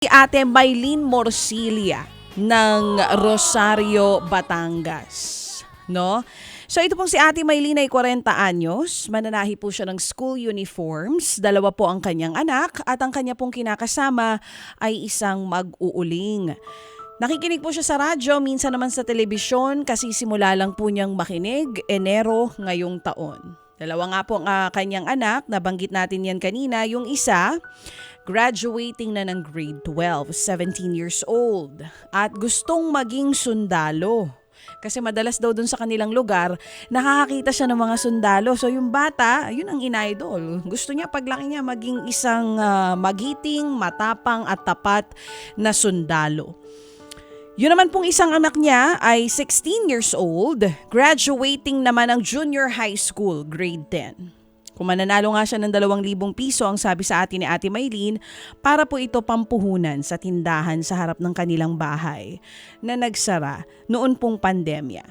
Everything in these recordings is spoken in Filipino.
Si Ate Maylene Morcilla ng Rosario, Batangas. No? So ito pong si Ate Maylene ay 40 anyos, mananahi po siya ng school uniforms, dalawa po ang kanyang anak at ang kanya pong kinakasama ay isang mag-uuling. Nakikinig po siya sa radyo, minsan naman sa telebisyon kasi simula lang po niyang makinig, Enero ngayong taon. Dalawa nga po ang kanyang anak, nabanggit natin yan kanina, yung isa graduating na ng grade 12, 17 years old at gustong maging sundalo. Kasi madalas daw dun sa kanilang lugar, nakakakita siya ng mga sundalo. So yung bata, yun ang inidol. Gusto niya paglaki niya maging isang magiting, matapang at tapat na sundalo. Yun naman pong isang anak niya ay 16 years old, graduating naman ng junior high school, grade 10. Kung mananalo nga siya ng 2,000 piso, ang sabi sa atin ni Ate Maylene, para po ito pampuhunan sa tindahan sa harap ng kanilang bahay na nagsara noon pong pandemya.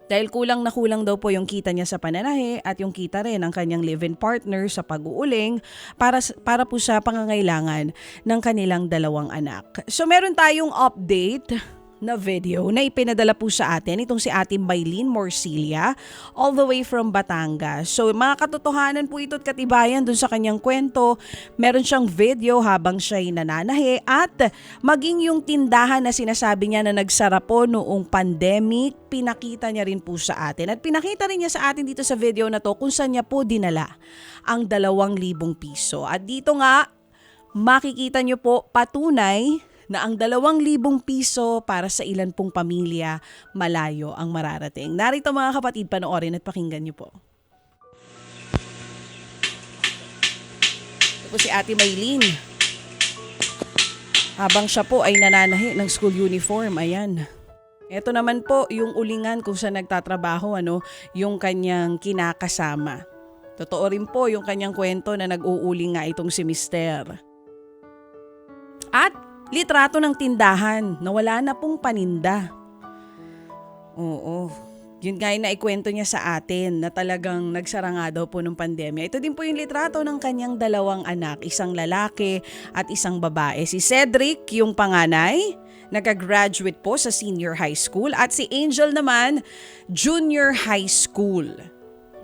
Dahil kulang na kulang daw po yung kita niya sa pananahe at yung kita rin ng kanyang live-in partner sa pag-uuling para po sa pangangailangan ng kanilang 2 anak. So meron tayong update na video na ipinadala po sa atin itong si Ate Maylene Morcilla all the way from Batangas. So mga katotohanan po ito at katibayan dun sa kanyang kwento. Meron siyang video habang siya'y nananahi at maging yung tindahan na sinasabi niya na nagsara po noong pandemic, pinakita niya rin po sa atin. At pinakita rin niya sa atin dito sa video na to kung saan niya po dinala ang 2,000 piso. At dito nga, makikita niyo po patunay na ang 2,000 piso para sa ilan pong pamilya malayo ang mararating. Narito mga kapatid, panoorin at pakinggan niyo po. Ito po si Ate Maylene. Habang siya po ay nananahi ng school uniform, ayan. Ito naman po yung ulingan kung saan nagtatrabaho, yung kanyang kinakasama. Totoo rin po yung kanyang kwento na nag-uuling nga itong si Mister. At litrato ng tindahan na wala na pong paninda. Oo, yun nga yung naikwento niya sa atin na talagang nagsara nga daw po ng pandemya. Ito din po yung litrato ng kanyang 2 anak, isang lalaki at isang babae. Si Cedric, yung panganay, nag-graduate po sa senior high school at si Angel naman, junior high school.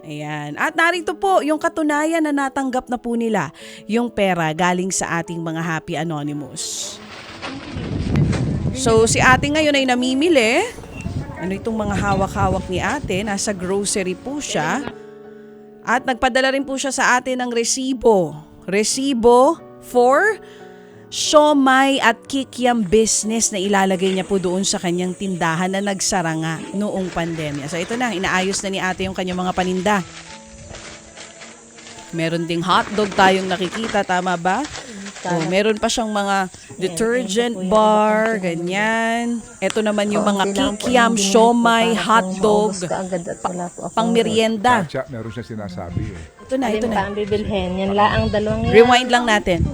Ayan. At narito po yung katunayan na natanggap na po nila yung pera galing sa ating mga Happy Anonymous. So si ate ngayon ay namimili. Ano itong mga hawak-hawak ni ate? Nasa grocery po siya. At nagpadala rin po siya sa atin ng resibo. Resibo for siomai at kikiam business na ilalagay niya po doon sa kanyang tindahan na nagsara nga noong pandemya. So ito na, inaayos na ni ate yung kanyang mga paninda. Meron ding hotdog tayong nakikita, tama ba? Oh, meron pa siyang mga detergent bar, ganyan. Ito naman yung mga kikiam, siomai, hotdog, pang merienda. Meron siya sinasabi eh. Ito na. Pa ang bibilhin. Yan laang 2 yan. Rewind lang natin.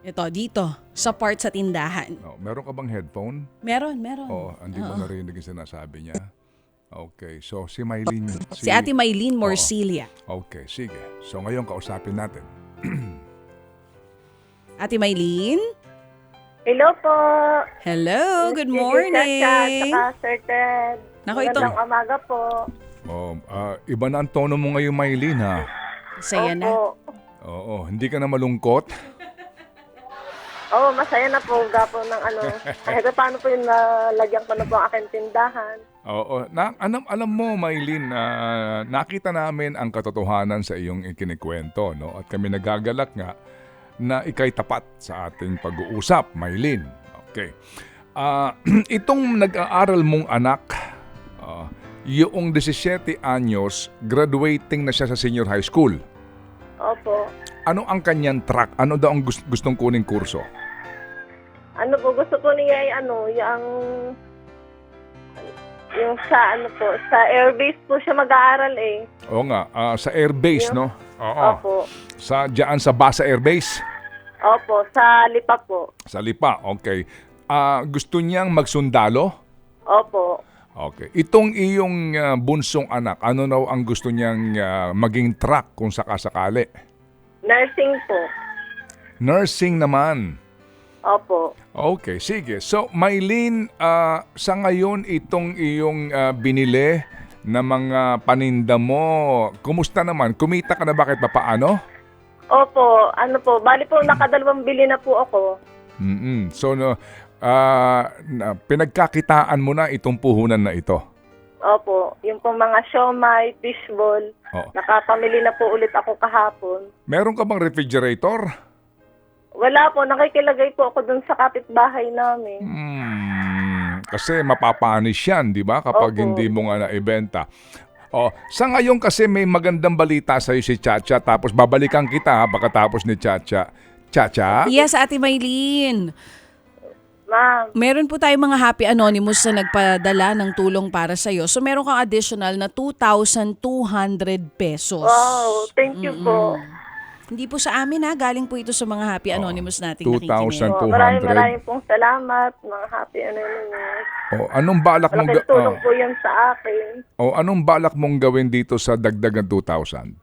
Ito, dito, sa part sa tindahan. Oh, meron ka bang headphone? Meron. Oh, hindi mo narinig yung sinasabi niya. Okay, so si Maylene. Si Ate Maylene Morcilla. Okay, sige. So ngayon kausapin natin. Ate Maylene? Hello po. Hello, good Chacha, morning. saka Sir Ted. Naku, ito. Magandang umaga po. Iba na ang tono mo ngayon, Maylene, ha? Saya na. Opo. Oo, hindi ka na malungkot. Oo, masaya na po. Gapo ng kahit paano po yung nalagyan ko na po ang aking tindahan. Oo, alam mo, Maylene, nakita namin ang katotohanan sa iyong ikinikwento, no? At kami nagagalak nga na ikay tapat sa ating pag-uusap, Maylene. Okay. Itong nag-aaral mong anak, yung 17 anyos, graduating na siya sa senior high school. Opo. Ano ang kanyang track? Ano daw ang gustong kuning kurso? Ano po, gusto po niya ay yung sa airbase po siya mag-aaral eh. Oo nga, sa airbase, no? Oo. Opo. Diyan sa Basa Airbase? Opo, sa Lipa po. Sa Lipa, okay. Gusto niyang magsundalo? Opo. Okay. Itong iyong bunsong anak, ano raw ang gusto niyang maging track kung sakasakali? Nursing po. Nursing naman. Opo. Okay, sige. So, Maylin, sa ngayon itong iyong binili na mga paninda mo, kumusta naman? Kumita ka na bakit papaano? Opo, ano po, bali po nakadalawang bili na po ako. So, no, pinagkakitaan mo na itong puhunan na ito. Opo, yung po mga siomay, fishball, Oo. nakapamili na po ulit ako kahapon. Meron ka bang refrigerator? Wala po, nakikilagay po ako dun sa kapitbahay namin. Kasi mapapanis yan, di ba? Kapag Opo. hindi mo nga naibenta. Sa ngayon kasi may magandang balita sa'yo si Chacha, tapos babalikan kita pagkatapos ni Chacha. Chacha? Yes, Ate Maylin. Ma'am, Meron po tayong mga Happy Anonymous na nagpadala ng tulong para sa'yo. So meron kang additional na 2,200 pesos. wow, thank you po. Hindi po sa amin galing po ito sa mga Happy Anonymous nating 2,000. nakikinig. Po, 200. maraming pong salamat, mga happy anonymous. Anong balak mong Malaking tulong po yan sa akin. anong balak mong gawin dito sa dagdag ng 2,000?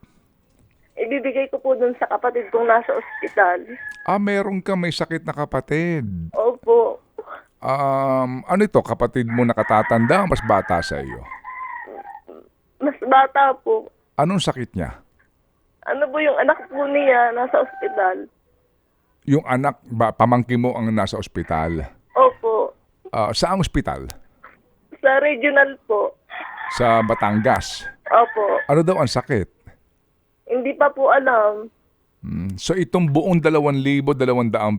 Ibibigay ko po dun sa kapatid kong nasa ospital. Meron ka may sakit na kapatid. Opo. Ano ito, kapatid mo nakatatanda o mas bata sa iyo? Mas bata po. Anong sakit niya? Ano po yung anak po niya nasa ospital? Yung anak, pamangkin mo ang nasa ospital. Opo. Saang ospital? Sa regional po. Sa Batangas. Opo. Ano daw ang sakit? Hindi pa po alam. So itong buong 2,200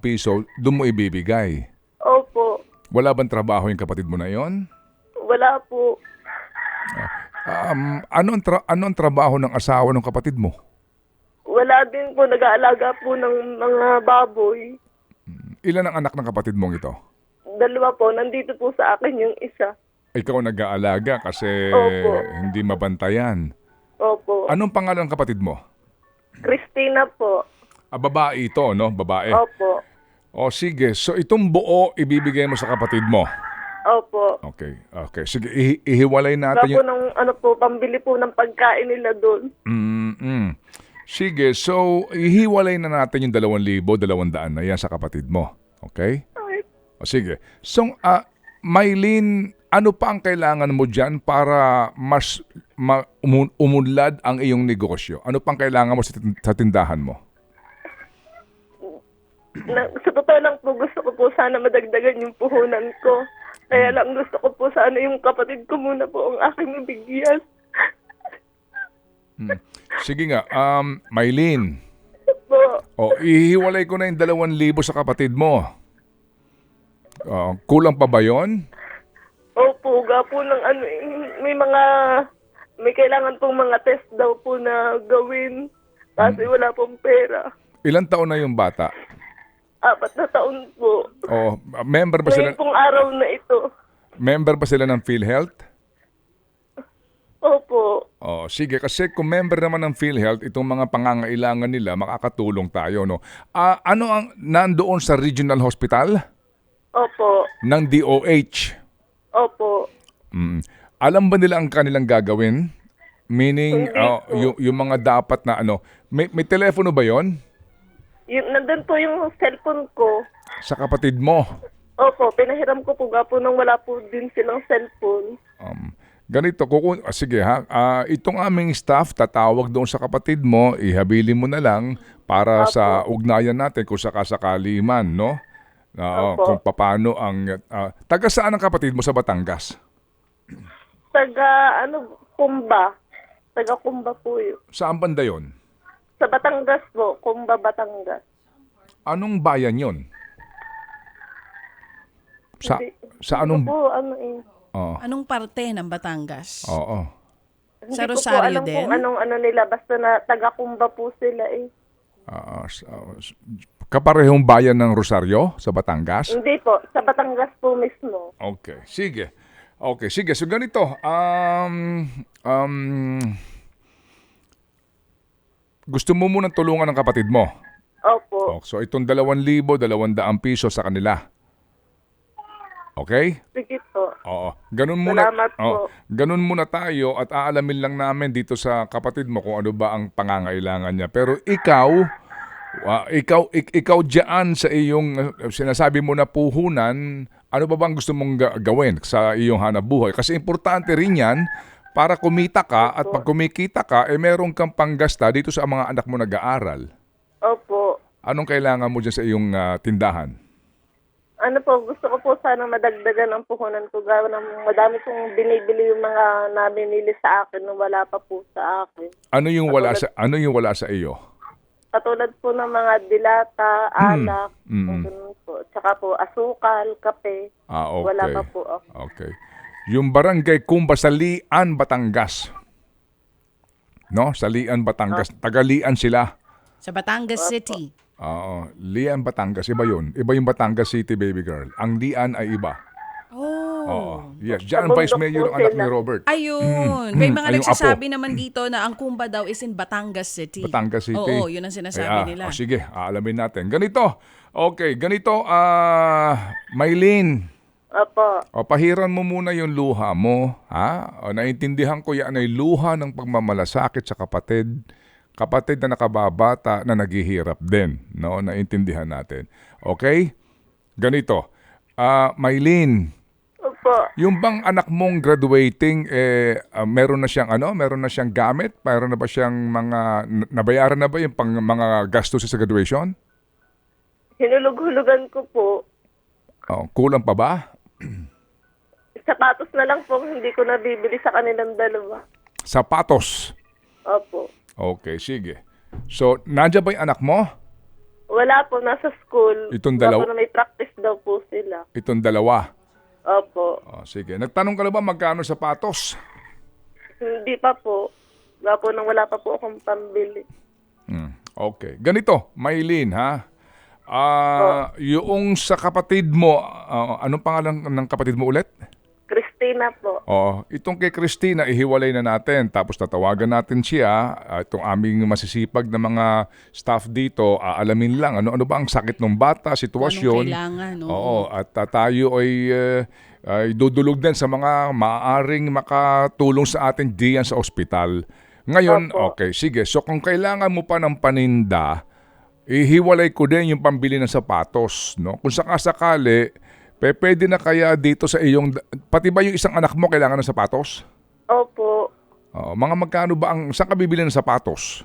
piso, doon mo ibibigay. Opo. Wala bang trabaho yung kapatid mo na yon? Wala po. Ano ang trabaho ng asawa ng kapatid mo? Wala din po. Nag-aalaga po ng mga baboy. Ilan ang anak ng kapatid mong ito? 2 po. Nandito po sa akin yung isa. Ikaw nag-aalaga kasi Opo. hindi mabantayan. Opo. Anong pangalan ng kapatid mo? Christina po. Babae ito, no? Babae. Opo. Sige. So itong buo ibibigay mo sa kapatid mo. Opo. Okay. Sige, ihiwalay natin Wala po ng pambili po ng pagkain nila doon. Sige, so ihiwalay na natin yung 2,200 na yan sa kapatid mo. Okay? Sige. So, Maylin, ano pa ang kailangan mo dyan para mas umunlad ang iyong negosyo? Ano pang kailangan mo sa tindahan mo? Sa totoo lang po, gusto ko po sana madagdagan yung puhunan ko. Kaya lang gusto ko po sana yung kapatid ko muna po ang aking nabigyan. Sige nga, Maylin. Po. Ihiwalay ko na yung 2,000 sa kapatid mo. Kulang pa ba yun? Opo, gapo ng may kailangan pong mga test daw po na gawin. Kasi wala pong pera. Ilang taon na yung bata? 4 na taon po. Member ba sila? Ngayon pong araw na ito. Member ba sila ng PhilHealth? Opo. Sige, kasi kung member naman ng PhilHealth, itong mga pangangailangan nila, makakatulong tayo, no? Ano ang nandoon sa regional hospital? Opo. Ng DOH? Opo. Alam ba nila ang kanilang gagawin? Meaning, yung mga dapat na may telepono ba yon? Nandun po yung cellphone ko. Sa kapatid mo? Opo, pinahiram ko po gapo nang wala po din silang cellphone. Ganito, sige ha, itong aming staff tatawag doon sa kapatid mo, ihabilin mo na lang para sa ugnayan natin kung sakasakali man, no? Kung paano ang... taga saan ang kapatid mo sa Batangas? Taga, Kumba. Taga Kumba po yun. Saan banda yon? Sa Batangas po, Kumba, Batangas. Anong bayan yon? Sa Ano anong... po, Anong parte ng Batangas? Oo. Hindi Sa ko po Rosario alam din? kung anong nila. Basta na taga Kumba po sila eh. Kaparehong bayan ng Rosario sa Batangas? Hindi po, sa Batangas po mismo. Okay, sige. So ganito, gusto mo munang tulungan ng kapatid mo. Opo. So itong 2,200 piso sa kanila. Okay? Sige po. Ganun muna. Salamat po. Ganun muna tayo at aalamin lang namin dito sa kapatid mo kung ano ba ang pangangailangan niya. Pero ikaw, Ikaw diyan sa iyong sinasabi mo na puhunan, ano ba bang gusto mong gawin sa iyong hanapbuhay? Kasi importante rin 'yan para kumita ka at pag kumikita ka meron kang panggasta dito sa mga anak mo nag-aaral. Opo. Anong kailangan mo diyan sa iyong tindahan? Ano po, gusto ko po sana madagdagan ang puhunan ko. Gawa ng madami kong binibili yung mga nabinili sa akin nung wala pa po sa akin. Ano yung wala sa iyo? Katulad po ng mga dilata, alak, ganun po. Tsaka po asukal, kape. Okay. Wala pa po ako. Okay. Yung barangay Kumba sa Lian, Batangas. No? Sa Lian, Batangas. Taga-Lian sila. Sa Batangas City. Oo. Lian, Batangas. Iba yun. Iba yung Batangas City, baby girl. Ang Lian ay iba. Oh. Oo. Yes. Diyan ang vice mayor ang anak ni Robert. Ayun. May mga Ayun, nagsasabi naman dito na ang Kumba daw is in Batangas City. Batangas City. Oo, yun ang sinasabi nila. Sige, aalamin natin. Ganito. Okay, ganito. Maylin. Opo. Pahiran mo muna yung luha mo. Ha? Naintindihan ko yan ay luha ng pagmamalasakit sa kapatid. Kapatid na nakababata na naghihirap din. No? Naintindihan natin. Okay? Ganito. Maylin, Opo. yung bang anak mong graduating, meron na siyang meron na siyang gamit? Meron na ba siyang nabayaran na ba yung mga gastos sa graduation? Hinulog-hulugan ko po. Kulang pa ba? Sapatos na lang po hindi ko nabibili sa kanilang dalawa. Sapatos. Opo. Okay, sige. So, nandiyan ba yung anak mo? Wala po, nasa school. Itong dalawa? Wala po na may practice daw po sila. Itong dalawa. Opo. Sige. Nagtanong ka na ba magkano sapatos? Hindi pa po. Wala pa po akong pambili. Okay. Ganito, Maylin, ha? Yung sa kapatid mo, anong pangalan ng kapatid mo ulit? Christina po. Itong kay Christina, ihiwalay na natin. Tapos tatawagan natin siya. Itong aming masisipag na mga staff dito, aalamin lang ano ba ang sakit ng bata, sitwasyon. Anong kailangan, no? Oo, at tayo ay dudulog din sa mga maaaring makatulong sa atin diyan sa ospital. Ngayon, okay, sige. So kung kailangan mo pa ng paninda, ihiwalay ko din yung pambili ng sapatos. No? Kung sakasakali, pwede na kaya dito sa iyong, pati ba yung isang anak mo kailangan ng sapatos? Opo. Mga magkano ba saan ka bibili ng sapatos?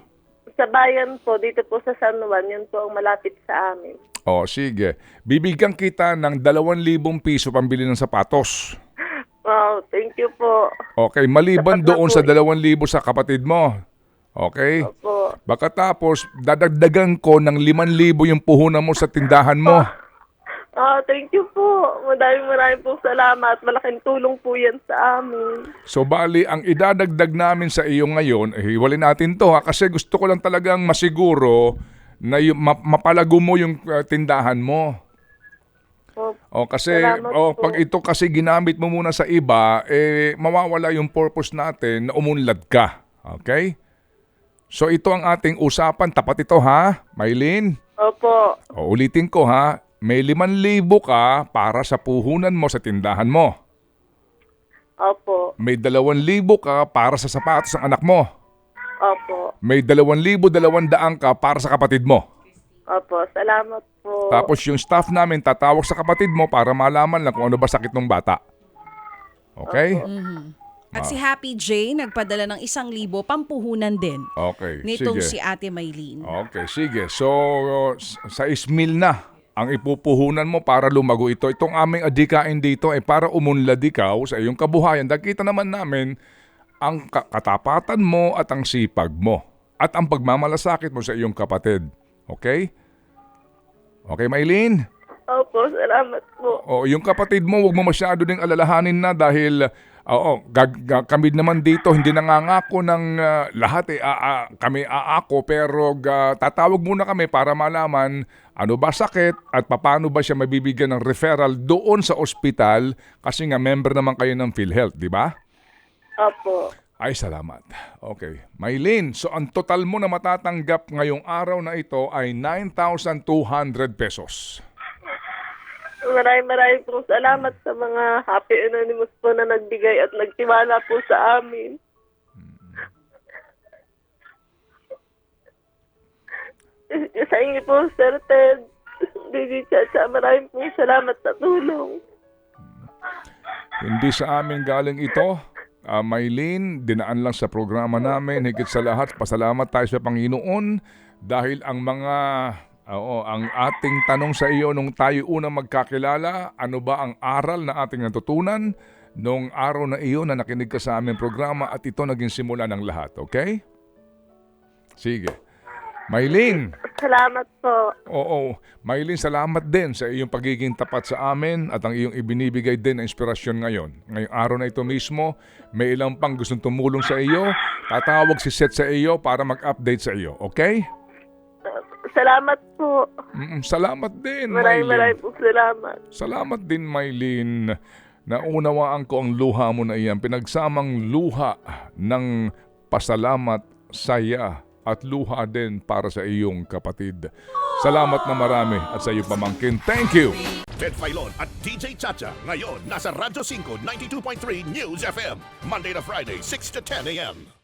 Sa bayan po, dito po sa San Juan, yun po ang malapit sa amin. Sige. Bibigyan kita ng 2,000 piso pambili ng sapatos. Wow, thank you po. Okay, maliban Sapat na doon po sa 2,000 sa kapatid mo. Okay? Opo. Tapos, dadagdagan ko ng 5,000 yung puhunan mo sa tindahan mo. Thank you po. Maraming po salamat. Malaking tulong po yan sa amin. So bali, ang idadagdag namin sa iyo ngayon, hiwalay natin to ha, kasi gusto ko lang talagang masiguro na mapalago mo yung tindahan mo. Kasi pag ito kasi ginamit mo muna sa iba, mawawala yung purpose natin na umunlad ka. Okay? So ito ang ating usapan. Tapat ito ha, Maylin? Opo. Ulitin ko ha, may 5,000 ka para sa puhunan mo sa tindahan mo. Opo. May 2,000 ka para sa sapatos ng anak mo. Opo. May 2,200 ka para sa kapatid mo. Opo. Salamat po. Tapos yung staff namin tatawag sa kapatid mo para malaman lang kung ano ba sakit ng bata. Okay? At si Happy J nagpadala ng 1,000 pampuhunan din. Okay, Nitong sige. si Ate Maylin. Okay, sige. So, sa ismil na ang ipupuhunan mo para lumago ito. Itong aming adikain dito ay para umunlad ikaw sa iyong kabuhayan. Nakita naman namin ang katapatan mo at ang sipag mo at ang pagmamalasakit mo sa iyong kapatid. Okay? Okay, Maylin? Opo, salamat po. Yung kapatid mo, huwag mo masyado ding alalahanin na dahil kami naman dito hindi nangangako ng lahat kami aako pero tatawag muna kami para malaman ano ba sakit at paano ba siya mabibigyan ng referral doon sa ospital kasi nga member naman kayo ng PhilHealth, di ba? Opo. Ay, salamat. Okay. Maylin, so ang total mo na matatanggap ngayong araw na ito ay 9,200 pesos. Maraming po salamat sa mga Happy Anonymous po na nagbigay at nagtiwala po sa amin. Sa inyo po, Sir Ted. Baby Chacha, maraming pong salamat sa tulong. Hindi sa amin galing ito. Maylin, dinaan lang sa programa namin. Higit sa lahat, pasalamat tayo sa Panginoon dahil ang ang ating tanong sa iyo nung tayo unang magkakilala, ano ba ang aral na ating natutunan nung araw na iyo na nakinig ka sa aming programa at ito naging simula ng lahat, okay? Sige. Maylin. Salamat po. Oo. Maylin, salamat din sa iyong pagiging tapat sa amin at ang iyong ibinibigay din na inspirasyon ngayon. Ngayong araw na ito mismo, may ilang pang gustong tumulong sa iyo. Tatawag si Seth sa iyo para mag-update sa iyo. Okay? Salamat po. Salamat din, Maraming Maylin. po salamat. Salamat din, Maylin. Naunawaan ko ang luha mo na iyan. Pinagsamang luha ng pasalamat, saya, at luha din para sa iyong kapatid. Salamat na marami at sa iyong pamangkin. Thank you! Ted Filon at DJ Chacha. Ngayon, nasa Radyo 5, 92.3 News FM. Monday to Friday, 6 to 10 a.m.